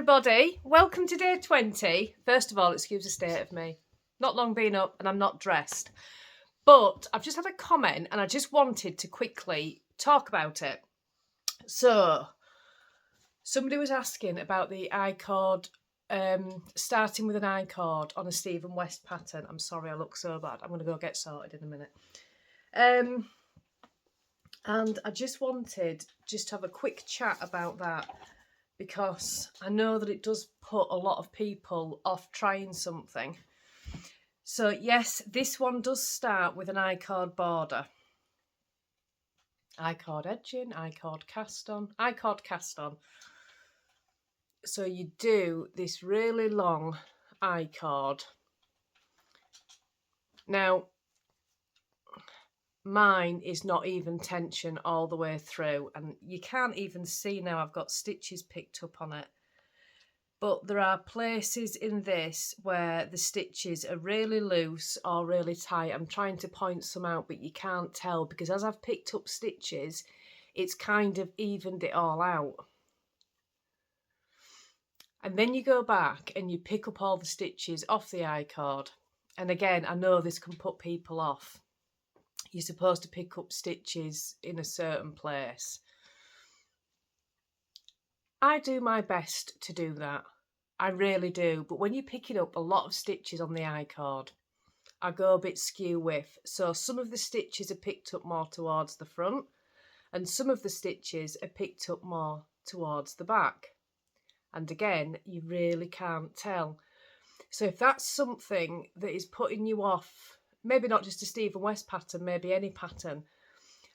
everybody, welcome to day 20. First of all, excuse the state of me. Not long been up and I'm not dressed. But I've just had a comment and I just wanted to quickly talk about it. So, somebody was asking about the I-cord, starting with an I-cord on a Stephen West pattern. I'm sorry I look so bad. I'm going to go get sorted in a minute. And I just wanted to have a quick chat about that, because I know that it does put a lot of people off trying something. So yes, this one does start with an I-cord border. I-cord edging, I-cord cast on, I-cord cast on. So you do this really long I-cord. Now, mine is not even tension all the way through, and you can't even see now I've got stitches picked up on it. But there are places in this where the stitches are really loose or really tight. I'm trying to point some out, but you can't tell because as I've picked up stitches, it's kind of evened it all out. And then you go back and you pick up all the stitches off the I-cord. And again, I know this can put people off. You're supposed to pick up stitches in a certain place. I do my best to do that. I really do. But when you're picking up a lot of stitches on the I-cord, I go a bit skew with. So some of the stitches are picked up more towards the front and some of the stitches are picked up more towards the back. And again, you really can't tell. So if that's something that is putting you off, maybe not just a Stephen West pattern, maybe any pattern,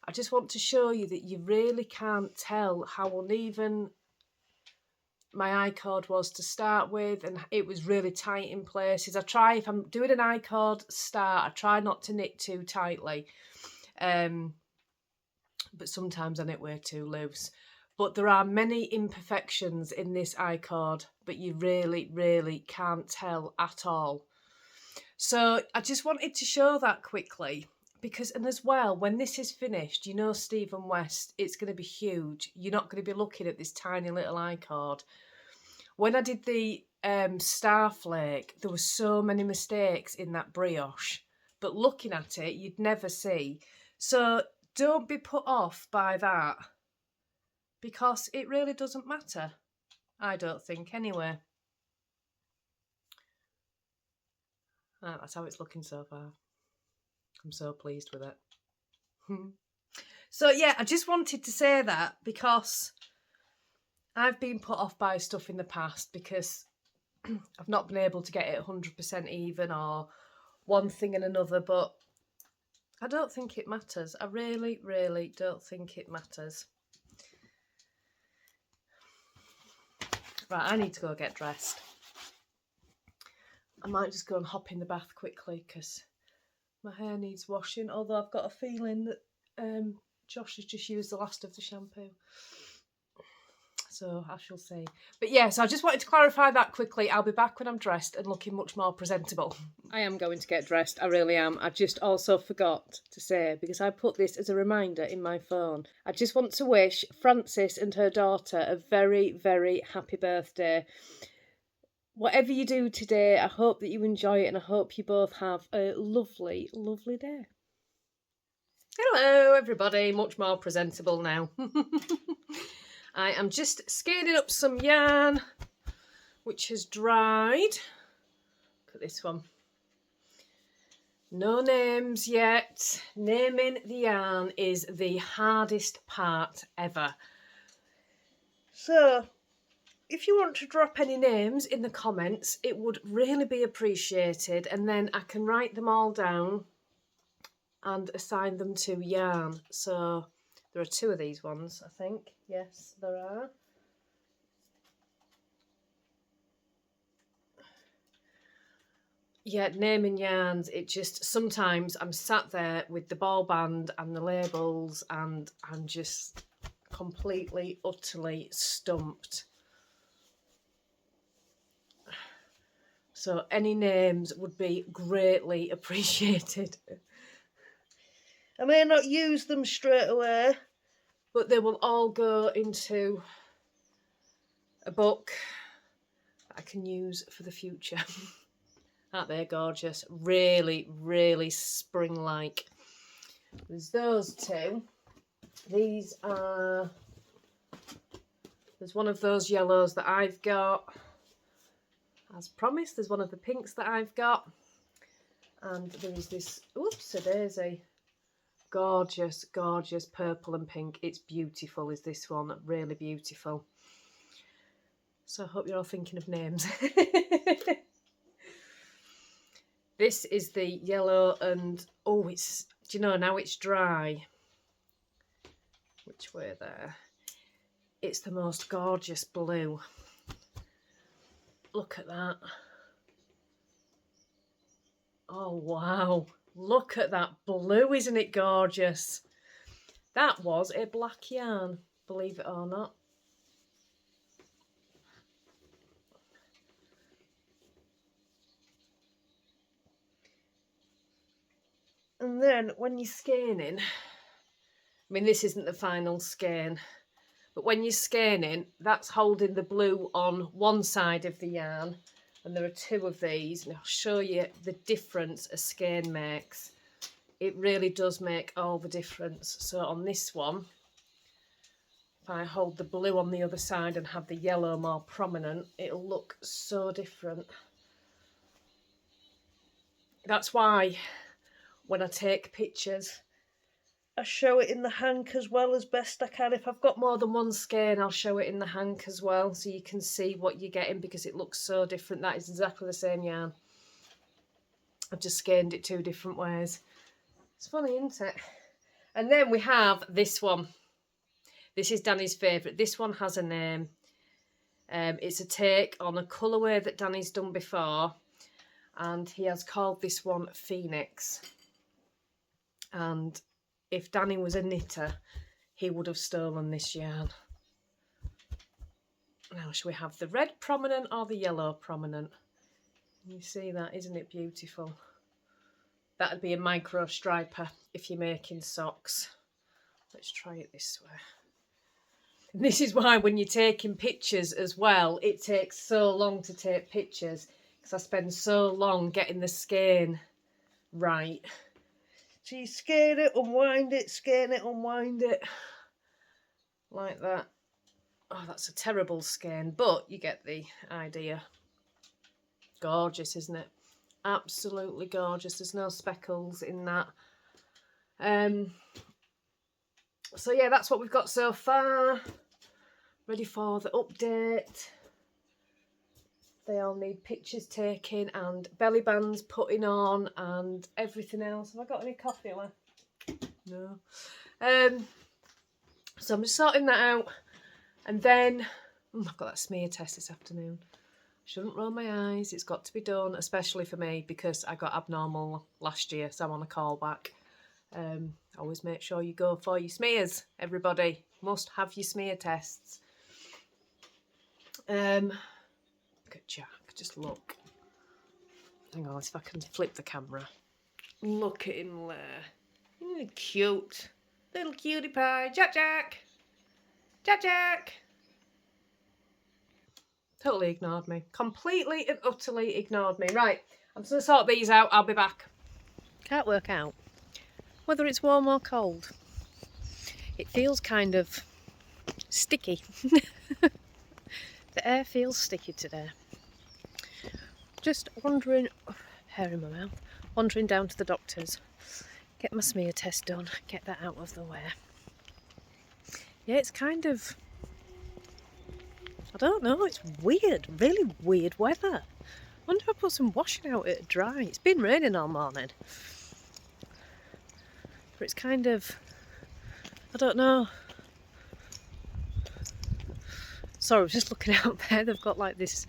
I just want to show you that you really can't tell how uneven my I-cord was to start with, and it was really tight in places. I try, if I'm doing an I-cord start, I try not to knit too tightly, but sometimes I knit way too loose. But there are many imperfections in this I-cord, but you really, really can't tell at all. So I just wanted to show that quickly, because, and as well, when this is finished, you know Stephen West, it's going to be huge. You're not going to be looking at this tiny little I-cord. When I did the Starflake, there were so many mistakes in that brioche, but looking at it, you'd never see. So don't be put off by that, because it really doesn't matter. I don't think, anyway. That's how it's looking so far. I'm so pleased with it. So yeah, I just wanted to say that because I've been put off by stuff in the past because I've not been able to get it 100% even or one thing and another, but I don't think it matters. I really, really don't think it matters. Right, I need to go get dressed. I might just go and hop in the bath quickly because my hair needs washing, although I've got a feeling that Josh has just used the last of the shampoo. So I shall see. But yeah, so I just wanted to clarify that quickly. I'll be back when I'm dressed and looking much more presentable. I am going to get dressed, I really am. I just also forgot to say, because I put this as a reminder in my phone, I just want to wish Frances and her daughter a very, very happy birthday. Whatever you do today, I hope that you enjoy it and I hope you both have a lovely, lovely day. Hello everybody, much more presentable now. I am just scaling up some yarn, which has dried. Look at this one. No names yet. Naming the yarn is the hardest part ever. So, if you want to drop any names in the comments, it would really be appreciated, and then I can write them all down and assign them to yarn. So, there are 2 of these ones, I think. Yes, there are. Yeah, naming yarns, it just, sometimes I'm sat there with the ball band and the labels and I'm just completely, utterly stumped. So any names would be greatly appreciated. I may not use them straight away, but they will all go into a book that I can use for the future. Aren't they gorgeous? Really, really spring-like. There's those two. These are... There's one of those yellows that I've got. As promised, there's one of the pinks that I've got. And there's this, oops-a-daisy. Gorgeous, gorgeous purple and pink. It's beautiful, is this one. Really beautiful. So I hope you're all thinking of names. This is the yellow and, oh, it's, do you know, now it's dry. Which way there? It's the most gorgeous blue. Look at that. Oh, wow. Look at that blue, isn't it gorgeous? That was a black yarn, believe it or not. And then when you're skeins, I mean, this isn't the final skein, but when you're skeining, that's holding the blue on one side of the yarn, and there are two of these, and I'll show you the difference a skein makes. It really does make all the difference. So on this one, if I hold the blue on the other side and have the yellow more prominent, it'll look so different. That's why when I take pictures, I show it in the hank as well as best I can. If I've got more than one skein, I'll show it in the hank as well, so you can see what you're getting, because it looks so different. That is exactly the same yarn. I've just skeined it two different ways. It's funny, isn't it? And then we have this one. This is Danny's favourite. This one has a name. It's a take on a colourway that Danny's done before, and he has called this one Phoenix. And if Danny was a knitter, he would have stolen this yarn. Now, shall we have the red prominent or the yellow prominent? You see that, isn't it beautiful? That'd be a micro striper if you're making socks. Let's try it this way. And this is why when you're taking pictures as well, it takes so long to take pictures, because I spend so long getting the skein right. So you skein it, unwind it, skein it, unwind it. Like that. Oh, that's a terrible skein, but you get the idea. Gorgeous, isn't it? Absolutely gorgeous. There's no speckles in that. So yeah, that's what we've got so far. Ready for the update. They all need pictures taken and belly bands putting on and everything else. Have I got any coffee left? No. So I'm just sorting that out. And then, I've got that smear test this afternoon. Shouldn't roll my eyes. It's got to be done, especially for me, because I got abnormal last year, so I'm on a callback. Always make sure you go for your smears, everybody. Must have your smear tests. Look at Jack, just look. Hang on, if I can flip the camera. Look at him there. Isn't he cute? Little cutie pie. Jack, Jack. Jack, Jack. Totally ignored me. Completely and utterly ignored me. Right, I'm just going to sort these out. I'll be back. Can't work out whether it's warm or cold. It feels kind of sticky. The air feels sticky today. Just wandering, hair in my mouth, wandering down to the doctor's. Get my smear test done, get that out of the way. Yeah, it's kind of, I don't know, it's weird, really weird weather. Wonder if I put some washing out at dry. It's been raining all morning. But it's kind of, I don't know. Sorry, I was just looking out there. They've got like this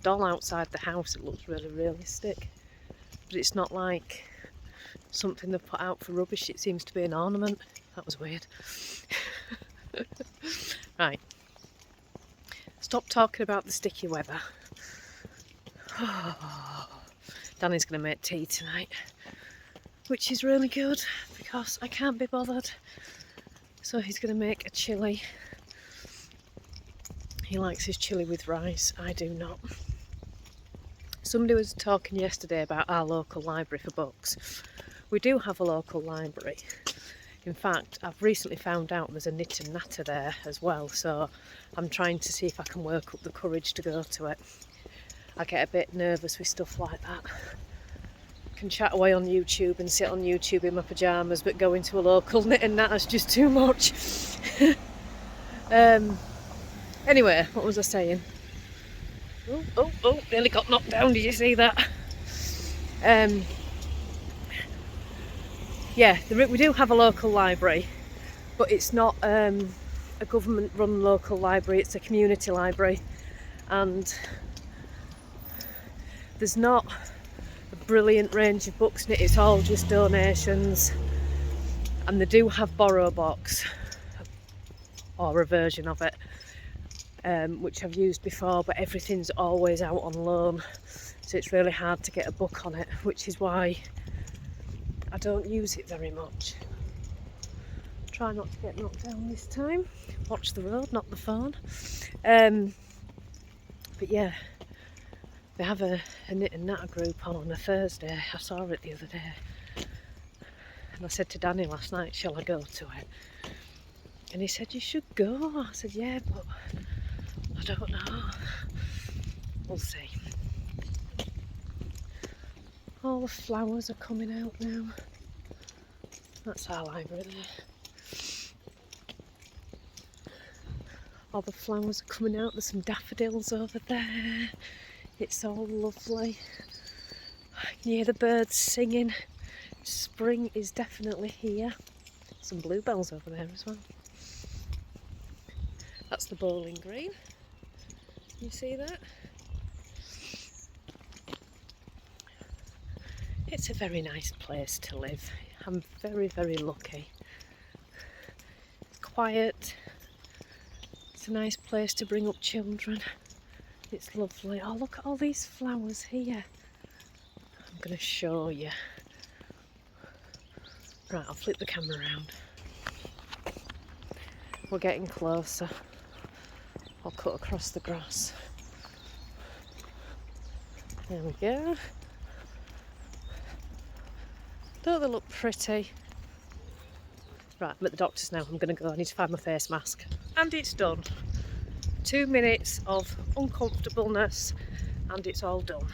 doll outside the house. It looks really realistic. But it's not like something they've put out for rubbish. It seems to be an ornament. That was weird. Right. Stop talking about the sticky weather. Danny's going to make tea tonight, which is really good because I can't be bothered. So he's going to make a chilli. He likes his chilli with rice. I do not. somebody was talking yesterday about our local library for books. We do have a local library. In fact, I've recently found out there's a knit and natter there as well, so I'm trying to see if I can work up the courage to go to it. I get a bit nervous with stuff like that. I can chat away on YouTube and sit on YouTube in my pyjamas, but going to a local knit and natter's just too much. Anyway, what was I saying? Oh, nearly got knocked down, did you see that? Yeah, we do have a local library, but it's not a government-run local library, it's a community library, and there's not a brilliant range of books in it, it's all just donations, and they do have Borrow Box, or a version of it, which I've used before, but everything's always out on loan, so it's really hard to get a book on it, which is why I don't use it very much. Try not to get knocked down this time. Watch the road, not the phone. But yeah, they have a knit and natter group on a Thursday. I saw it the other day. And I said to Danny last night, shall I go to it? And he said, you should go. I said, yeah, but I don't know. We'll see. All the flowers are coming out now. That's our library there. All the flowers are coming out. There's some daffodils over there. It's all lovely. I can hear the birds singing. Spring is definitely here. Some bluebells over there as well. That's the bowling green. You see that? It's a very nice place to live. I'm very, very lucky. It's quiet. It's a nice place to bring up children. It's lovely. Oh, look at all these flowers here. I'm going to show you. Right, I'll flip the camera around. We're getting closer. I'll cut across the grass. There we go. Don't they look pretty? Right, I'm at the doctor's now. I'm going to go. I need to find my face mask. And it's done. 2 minutes of uncomfortableness and it's all done.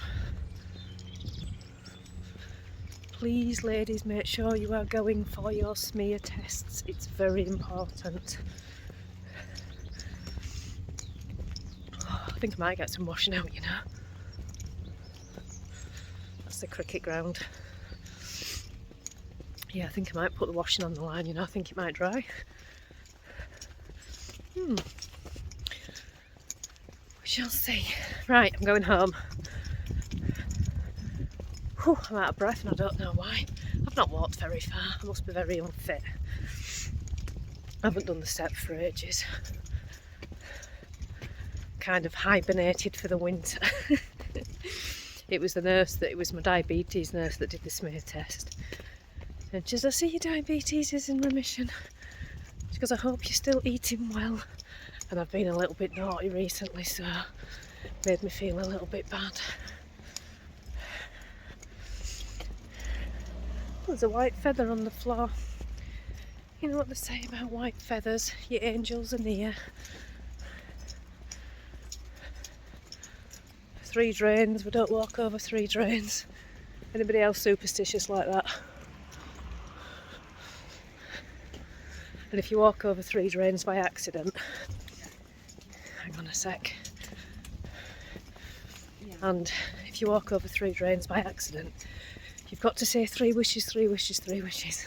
Please, ladies, make sure you are going for your smear tests. It's very important. Oh, I think I might get some washing out, you know. That's the cricket ground. Yeah, I think I might put the washing on the line, you know, I think it might dry. We shall see. Right, I'm going home. Whew, I'm out of breath and I don't know why. I've not walked very far, I must be very unfit. I haven't done the step for ages. Kind of hibernated for the winter. It was my diabetes nurse that did the smear test. And she says, I see your diabetes is in remission. She goes, I hope you're still eating well. And I've been a little bit naughty recently, so it made me feel a little bit bad. There's a white feather on the floor. You know what they say about white feathers? Your angels are near. 3 drains, we don't walk over 3 drains. Anybody else superstitious like that? And if you walk over 3 drains by accident, hang on a sec. And if you walk over 3 drains by accident, you've got to say 3 wishes, 3 wishes, 3 wishes.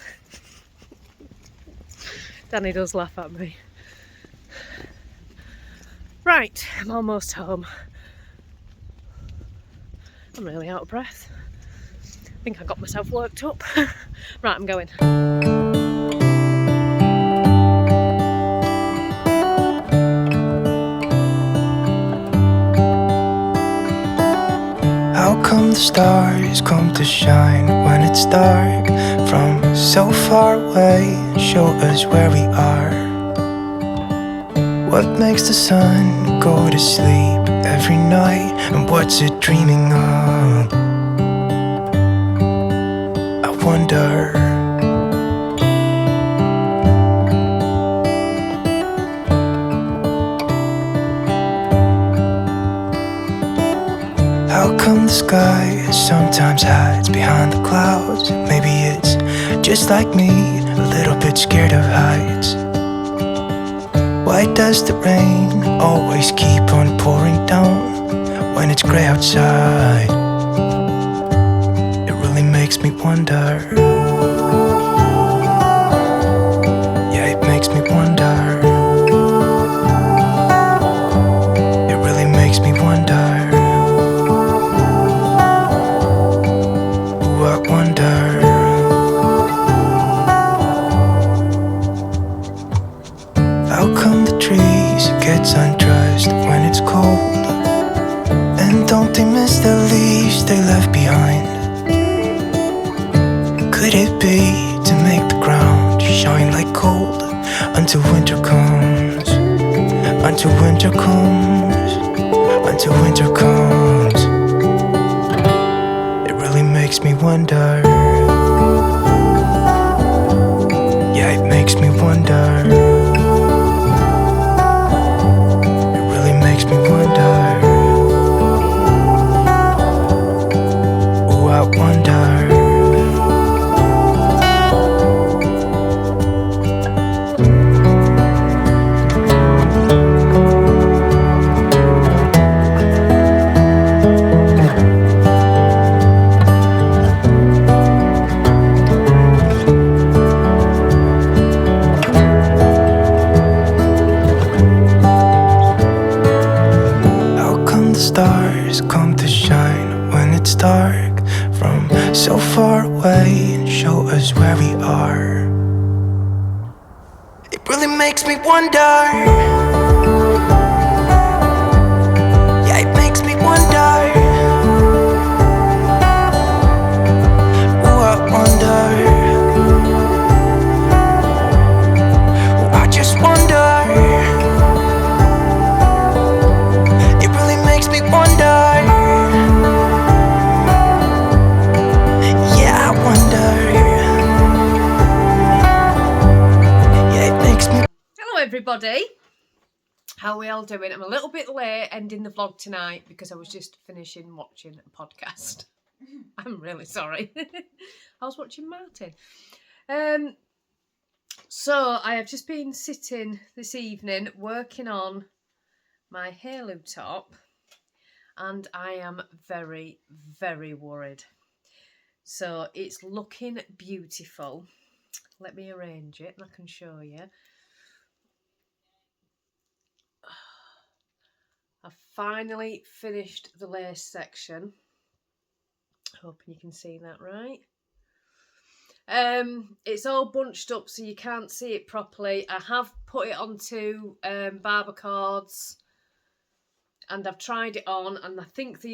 Danny does laugh at me. Right, I'm almost home. I'm really out of breath. I think I got myself worked up. Right, I'm going. How come the stars come to shine when it's dark from so far away and show us where we are? What makes the sun go to sleep every night, and what's it dreaming of? wonder. How come the sky sometimes hides behind the clouds? Maybe it's just like me, a little bit scared of heights. Why does the rain always keep on pouring down when it's grey outside? It really makes me wonder. Yeah, it makes me wonder. It really makes me wonder. Ooh, I wonder. How come the trees get undressed when it's cold? And don't they miss the leaves they left behind? Could it be to make the ground shine like gold until winter comes? Until winter comes. Until winter comes. It really makes me wonder. Yeah, it makes me wonder. Makes me wonder. Ooh, I wonder. Stars come to shine when it's dark from so far away and show us where we are. It really makes me wonder. Yeah, it makes me wonder. Ooh, I wonder. Ooh, I just wonder. Makes me wonder. Yeah, I wonder. Yeah, it makes me. Hello everybody, how are we all doing? I'm a little bit late ending the vlog tonight because I was just finishing watching a podcast. I'm really sorry. I was watching Martin. So I have just been sitting this evening working on my halo top, and I am very, very worried. So it's looking beautiful. Let me arrange it and I can show you. I've finally finished the lace section. Hoping you can see that right. It's all bunched up so you can't see it properly. I have put it onto barber cords and I've tried it on, and I think the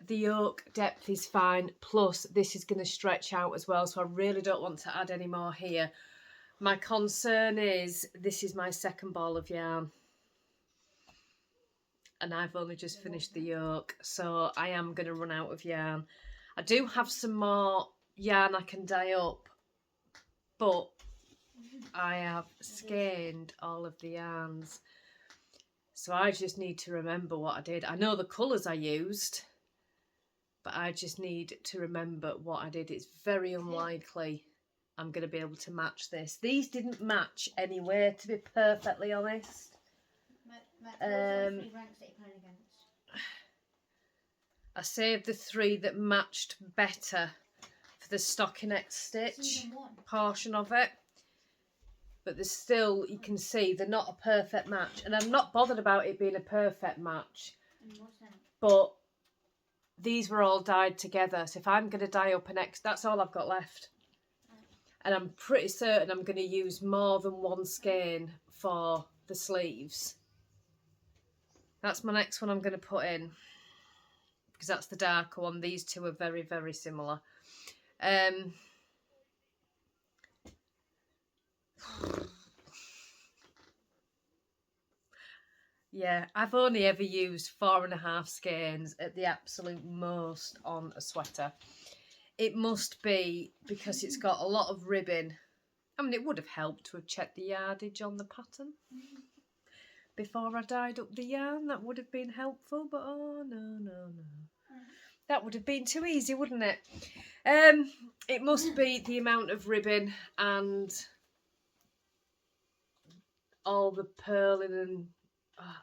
yoke depth is fine. Plus this is going to stretch out as well, so I really don't want to add any more here. My concern is this is my second ball of yarn and I've only just finished the yoke, so I am going to run out of yarn. I do have some more yarn I can dye up, but I have skeined all of the yarns, so I just need to remember what I did. I know the colours I used, but I just need to remember what I did. It's very unlikely I'm going to be able to match this. These didn't match anywhere, to be perfectly honest. I saved the three that matched better for the stockinette stitch portion of it. But there's still, you can see, they're not a perfect match. And I'm not bothered about it being a perfect match. But these were all dyed together. So if I'm going to dye up an that's all I've got left. And I'm pretty certain I'm going to use more than one skein for the sleeves. That's my next one I'm going to put in, because that's the darker one. These two are very, very similar. Yeah, I've only ever used 4.5 skeins at the absolute most on a sweater. it must be because it's got a lot of ribbon. I mean, it would have helped to have checked the yardage on the pattern before I dyed up the yarn. That would have been helpful, but oh no. That would have been too easy, wouldn't it? It must be the amount of ribbon and all the purling and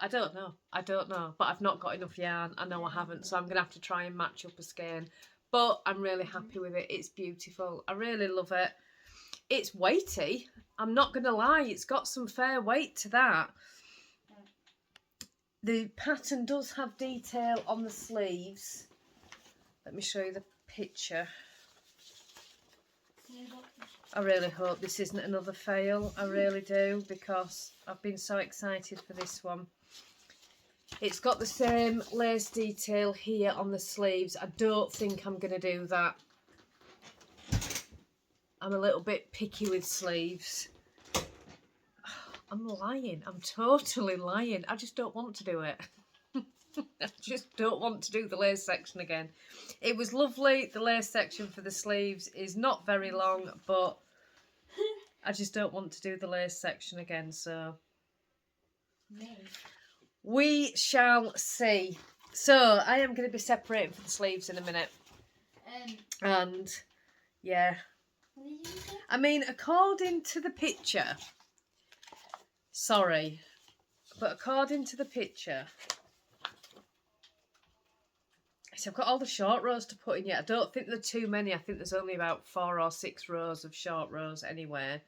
I don't know, but I've not got enough yarn. I know I haven't, so I'm gonna have to try and match up a skein. But I'm really happy with it. It's beautiful. I really love it. It's weighty. I'm not gonna lie, it's got some fair weight to that. The pattern does have detail on the sleeves. Let me show you the picture. I really hope this isn't another fail. I really do, because I've been so excited for this one. It's got the same lace detail here on the sleeves. I don't think I'm going to do that. I'm a little bit picky with sleeves. I'm lying. I'm totally lying. I just don't want to do it. I just don't want to do the lace section again. It was lovely. The lace section for the sleeves is not very long, but I just don't want to do the lace section again, so we shall see. So I am going to be separating for the sleeves in a minute. And yeah, I mean, according to the picture, sorry, but according to the picture, so I've got all the short rows to put in yet. I don't think there are too many. I think there's only about 4 or 6 rows of short rows anyway.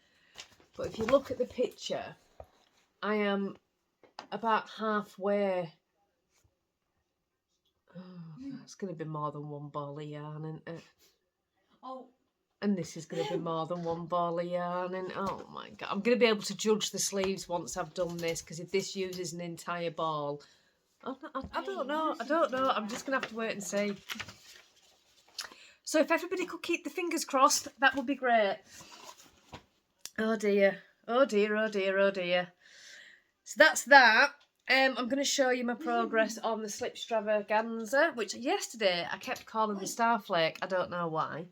But if you look at the picture, I am about halfway. Oh, it's going to be more than one ball of yarn, isn't it? Oh. And this is going to be more than one ball of yarn. And oh my God, I'm going to be able to judge the sleeves once I've done this, because if this uses an entire ball, I don't know. I'm just going to have to wait and see. So if everybody could keep the fingers crossed, that would be great. Oh dear. Oh dear, oh dear, oh dear. So that's that. I'm going to show you my progress on the slip extravaganza, which yesterday I kept calling the Starflake. I don't know why.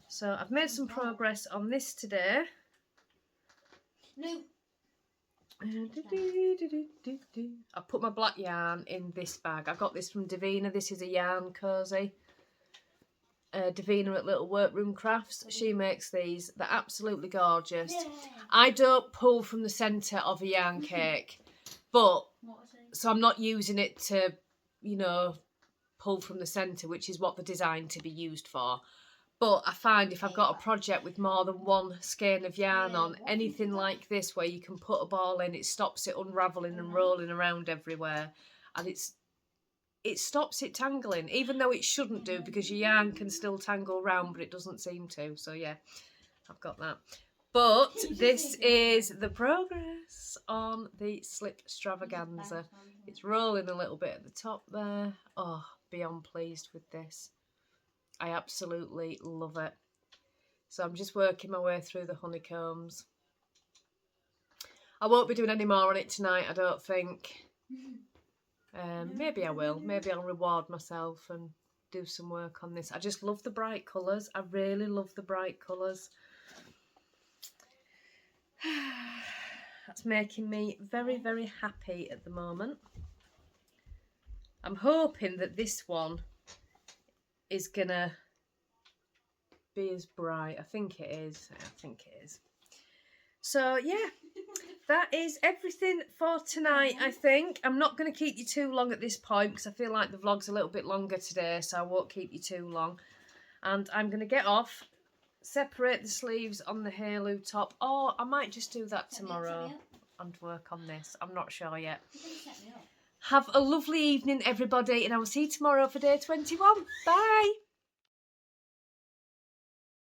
So I've made some progress on this today. No. I put my black yarn in this bag. I got this from Davina. This is a yarn cozy. Davina at Little Workroom Crafts. She makes these. They're absolutely gorgeous. Yeah. I don't pull from the centre of a yarn cake, but so I'm not using it to, you know, pull from the centre, which is what they're designed to be used for. But I find if I've got a project with more than one skein of yarn on, anything like this where you can put a ball in, it stops it unravelling and rolling around everywhere. And it stops it tangling, even though it shouldn't do, because your yarn can still tangle around, but it doesn't seem to. So yeah, I've got that. But this is the progress on the slip extravaganza. It's rolling a little bit at the top there. Oh, beyond pleased with this. I absolutely love it. So I'm just working my way through the honeycombs. I won't be doing any more on it tonight, I don't think. Maybe I will. Maybe I'll reward myself and do some work on this. I just love the bright colours. I really love the bright colours. That's making me very, very happy at the moment. I'm hoping that this one is gonna be as bright. I think it is. So yeah, that is everything for tonight, I think. I'm not going to keep you too long at this point, because I feel like the vlog's a little bit longer today, so I won't keep you too long. And I'm going to get off, separate the sleeves on the halo top, or I might just do that tomorrow and work on this. I'm not sure yet. Have a lovely evening, everybody, and I will see you tomorrow for day 21. Bye!